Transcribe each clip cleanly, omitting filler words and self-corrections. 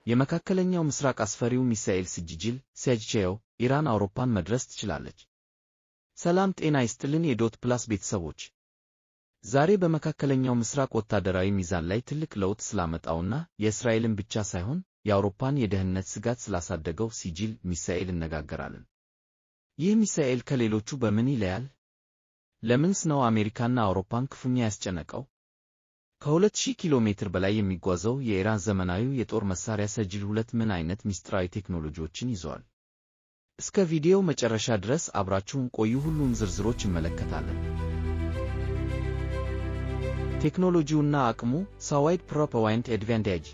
የመካከለኛው ምስራቅ አስፈሪው ሚሳኤል ስጅጅል ሲያጅቼው ኢራን አውሮፓን መድረስ ትችላለች። ሰላም ጤና ይስጥልን የዶት ፕላስ ቤተሰቦች፣ ዛሬ በመካከለኛው ምስራቅ ወታደራዊ ሚዛን ላይ ትልቅ ለውጥ ስላመጣውና የእስራኤልን ብቻ ሳይሆን የአውሮፓን የደህንነት ስጋት ስላሳደገው ሲጅል ሚሳኤል እነጋገራለን። ይህ ሚሳኤል ከሌሎቹ በምን ይለያል? ለምንስ ነው አሜሪካና አውሮፓን ክፉኛ ያስጨነቀው? ከ2000 ኪሎ ሜትር በላይ የሚጓዘው የኢራን ዘመናዊው የጦር መሳሪያ ሰጅል 2 ምን አይነት ሚስጥራዊ ቴክኖሎጂዎችን ይዟል? እስከ ቪዲዮው መጨረሻ ድረስ አብራችሁን ቆዩ። ሁሉም ዝርዝሮች እንመለከታለን። ቴክኖሎጂውና አቅሙ ሳዋይድ ፕሮፓዋይንት አድቫንቴጅ።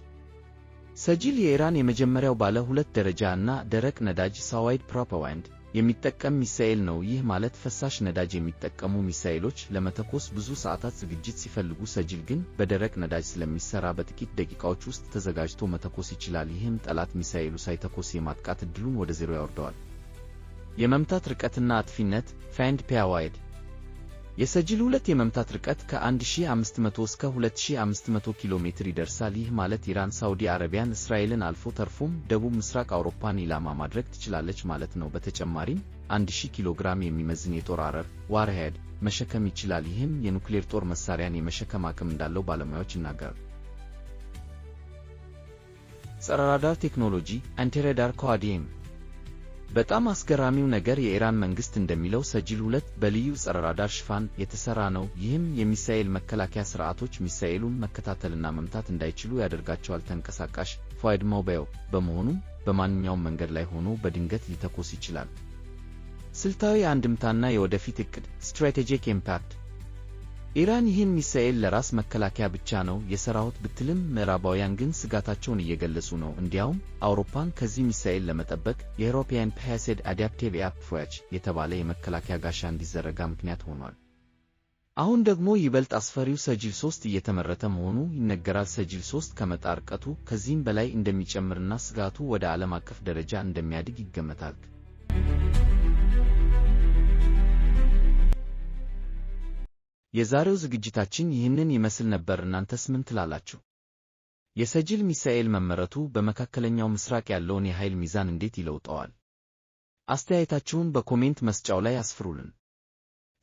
ሰጅል የኢራን የመጀመሪያው ባለ 2 ደረጃ እና ደረቅ ነዳጅ ሳዋይድ ፕሮፓዋይንት የሚጠቀም ሚሳኤል ነው። ይህ ማለት ፈሳሽ ነዳጅ የሚጠቀሙ ሚሳኤሎች ለመተኮስ ብዙ ሰዓታት ዝግጅት ሲፈልጉ፣ ሰጅል ግን በደረቅ ነዳጅ ስለሚሰራ በጥቂት ደቂቃዎች ውስጥ ተዘጋጅቶ መተኮስ ይችላል። ይህም ጠላት ሚሳኤሉ ሳይተኮስ የማጥቃት ዕድሉን ወደ ዜሮ ያወርደዋል። የመምታት ርቀትና አጥፊነት ፋይንድ ፔያዋይድ። የሰጅል 2 የመምታት ርቀት ከ1500 እስከ 2500 ኪሎ ሜትር ይደርሳል። ይህ ማለት ኢራን ሳውዲ አረቢያን፣ እስራኤልን አልፎ ተርፎም ደቡብ ምስራቅ አውሮፓን ኢላማ ማድረግ ትችላለች ማለት ነው። በተጨማሪም 1000 ኪሎ ግራም የሚመዝን የጦር አረር ዋርሄድ መሸከም ይችላል። ይህም የኑክሌር ጦር መሳሪያን የመሸከም አቅም እንዳለው ባለሙያዎች ይናገራሉ። ጸረ ራዳር ቴክኖሎጂ አንቲራዳር ኮአዲየም። በጣም አስገራሚው ነገር የኢራን መንግስት እንደሚለው ሰጅል 2 በልዩ ጸረ ራዳር ሽፋን የተሰራ ነው። ይህም የሚሳኤል መከላከያ ስርዓቶች ሚሳኤሉን መከታተልና መምታት እንዳይችሉ ያደርጋቸዋል። ተንቀሳቃሽ ፎይድ ሞባይል በመሆኑም በማንኛውም መንገድ ላይ ሆኖ በድንገት ሊተኮስ ይችላል። ስልታዊ አንድምታና የወደፊት ዕቅድ ስትራቴጂክ ኢምፓክት። ኢራን ይህን ሚሳኤል ለራስ መከላከያ ብቻ ነው የሰራሁት ብትልም፣ ምዕራባውያን ግን ስጋታቸውን እየገለጹ ነው። እንዲያውም አውሮፓን ከዚህ ሚሳኤል ለመጠበቅ የዩሮፒያን ፓሲቭ አዳፕቲቭ አፕሮች የተባለ የመከላከያ ጋሻ እንዲዘረጋ ምክንያት ሆኗል። አሁን ደግሞ ይበልጥ አስፈሪው ሰጅል 3 እየተመረተ መሆኑ ይነገራል። ሰጅል 3 ከመጣ ርቀቱ ከዚህም በላይ እንደሚጨምርና ስጋቱ ወደ ዓለም አቀፍ ደረጃ እንደሚያድግ ይገመታል። የዛሬው ዝግጅታችን ይህንን ይመስል ነበር። እናንተስ ምን ትላላችሁ? የሰጅል ሚሳኤል መመረቱ በመካከለኛው ምስራቅ ያለውን የኃይል ሚዛን እንዴት ይለውጠዋል? አስተያየታችሁን በኮሜንት መስጫው ላይ አስፍሩልን።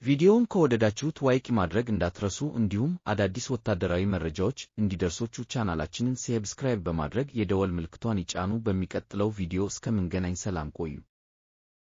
ቪዲዮውን ከወደዳችሁት ላይክ ማድረግ እንዳትረሱ፣ እንዲሁም አዳዲስ ወታደራዊ መረጃዎች እንዲደርሶችሁ ቻናላችንን ሰብስክራይብ በማድረግ የደወል ምልክቷን ይጫኑ። በሚቀጥለው ቪዲዮ እስከምንገናኝ ሰላም ቆዩ።